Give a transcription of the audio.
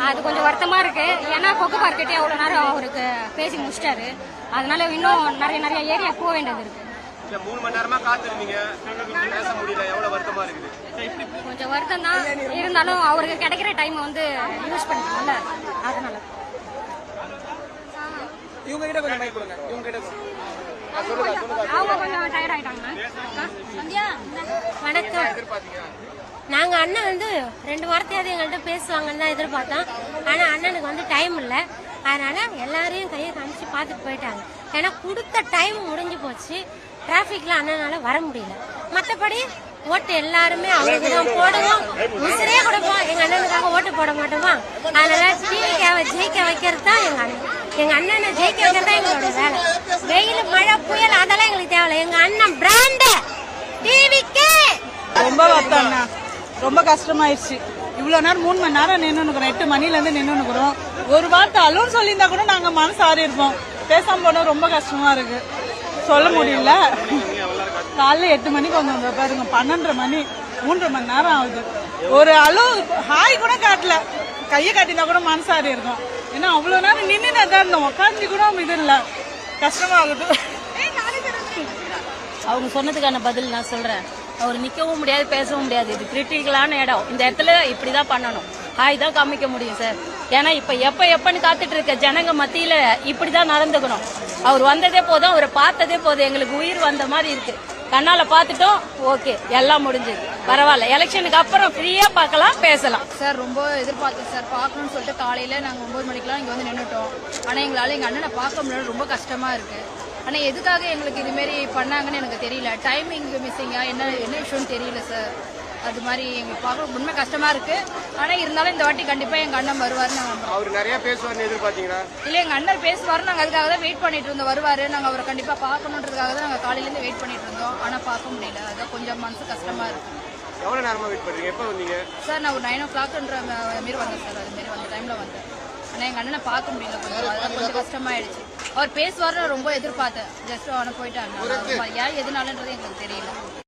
அது கொஞ்சம் வருத்தமா இருக்கு. ஏன்னா கொக்கு பார்க்கிட்டே அவ்வளவு நேரம் அவருக்கு பேசி முடிச்சிட்டாரு. அதனால இன்னும் நிறைய ஏரியா போக வேண்டியது இருக்கு. 3 மணி நேரமா காத்திருந்தீங்க, பேச முடியல, எவ்வளவு வருத்தமா இருக்குது? கொஞ்சம் வருத்தம் தான், இருந்தாலும் அவருக்கு கிடைக்கிற டைம் யூஸ் பண்ணிக்கணும்ல, அதனால. இவங்க கிட்ட கொஞ்சம் மைக் கொடுங்க. இவங்க கிட்ட அவங்க கொஞ்சம் டயர்ட் ஆயிட்டாங்க. வணக்கம். நாங்க அண்ணன் 2 வாரத்தையாவது எங்கள்கிட்ட பேசுவாங்கன்னு தான் எதிர்பார்த்தோம். ஆனா அண்ணனுக்கு டைம் இல்லை. அதனால எல்லாரையும் கையை காமிச்சு பார்த்துட்டு போயிட்டாங்க. ஏன்னா கொடுத்த டைம் முடிஞ்சு போச்சு. டிராபிக்ல அண்ணனால வர முடியல. மற்றபடி ஓட்டு எல்லாருமே அவருக்கு தான் போடுவோம், உசிரே கொடுப்போம். எங்க அண்ணனுக்காக ஓட்டு போட மாட்டோமா? அதனால டிவிக்காவை ஜெயிக்க வைக்கிறது தான் எங்க அண்ணன். எங்க அண்ணனை ஜெயிக்க வைக்கிறது தான் எங்களோட வேலை. வெயில் மழை புயல் அதெல்லாம் எங்களுக்கு தேவையில்லை. எங்க அண்ணன் பிராண்ட் டிவிக்கே. ரொம்ப வருத்தம்ண்ணா, ரொம்ப கஷ்டமாயிடுச்சு. இவ்வளவு நேரம் 3 மணி நேரம் நின்னுக்கிறோம். 8 மணில இருந்து நின்னுக்கிறோம். ஒரு வார்த்தை அலோன்னு சொல்லியிருந்தா கூட நாங்க மனசு ஆறி இருப்போம். பேசாம போனோம். ரொம்ப கஷ்டமா இருக்கு, சொல்ல முடியல. காலைல 8 மணிக்கு வந்து பாருங்க, 12:30 மணி, 3 மணி நேரம் ஆகுது. ஒரு அளவு ஹாய் கூட காட்டல. கையை காட்டினா கூட மனசாரி இருக்கும். ஏன்னா அவ்வளவு நேரம் நின்று தான் இருந்தோம். உட்காந்து கூட இது இல்ல, கஷ்டமாகுது. அவங்க சொன்னதுக்கான பதில் நான் சொல்றேன். அவர் நிக்கவும் முடியாது, பேசவும் முடியாது. இது கிரிட்டிக்கலான இடம். இந்த இடத்துல இப்படிதான் பண்ணணும். ஹாய் தான் காமிக்க முடியும் சார். ஏன்னா எப்பன்னு காத்துட்டு இருக்க ஜனங்க மத்தியில இப்படிதான் நடந்துக்கணும். அவர் வந்ததே போதும், அவரை பார்த்ததே போதும். எங்களுக்கு உயிர் வந்த மாதிரி இருக்கு. கண்ணால பாத்துட்டோம், ஓகே, எல்லாம் முடிஞ்சது, பரவாயில்ல. எலெக்ஷனுக்கு அப்புறம் ஃப்ரீயா பார்க்கலாம், பேசலாம். சார் ரொம்ப எதிர்பார்த்தோம் சார், பார்க்கணும்னு சொல்லிட்டு காலையில நாங்க 9 மணிக்கெல்லாம் இங்க நின்றுட்டோம். ஆனா எங்களால எங்க அண்ணனை பார்க்க முடியல, ரொம்ப கஷ்டமா இருக்கு. ஆனா எதுக்காக எங்களுக்கு இது மாதிரி பண்ணாங்கன்னு எனக்கு தெரியல. டைமிங் மிஸ்ஸிங்கா என்ன இஷ்யூன்னு தெரியல சார். அது மாதிரி எங்களுக்கு பார்க்க உண்மை கஷ்டமா இருக்கு. ஆனா இருந்தாலும் இந்த வாட்டி கண்டிப்பா எங்க அண்ணன் வருவாருன்னு அவர் நிறைய பேசுவார்னு எதிர்பார்த்தீங்களா? இல்ல, எங்க அண்ணன் பேசுவாரு. நாங்க அதுக்காக தான் வெயிட் பண்ணிட்டு இருந்தோம். வருவாரு, நாங்க அவரை கண்டிப்பா பார்க்கணுன்றதுக்காக தான் நாங்க காலையில இருந்து வெயிட் பண்ணிட்டு இருந்தோம். ஆனா பார்க்க முடியல. அதான் கொஞ்சம் மனசு கஷ்டமா இருக்கு. எவ்வளவு நேரமா வெயிட் பண்றீங்க? எப்ப வந்தீங்க சார்? நான் ஒரு 9 o'clockன்ற மாரி வந்தேன் சார். அது மாரி வந்த டைம்ல வந்தேன். ஆனா எங்க அண்ணனை பார்க்க முடியல. கொஞ்சம் கஷ்டமாயிடுச்சு. அவர் பேசுவாருன்னு ரொம்ப எதிர்பார்த்தேன். ஜஸ்ட் அவனை போயிட்டாங்க. ஏன் எதுனாலன்றது எங்களுக்கு தெரியல.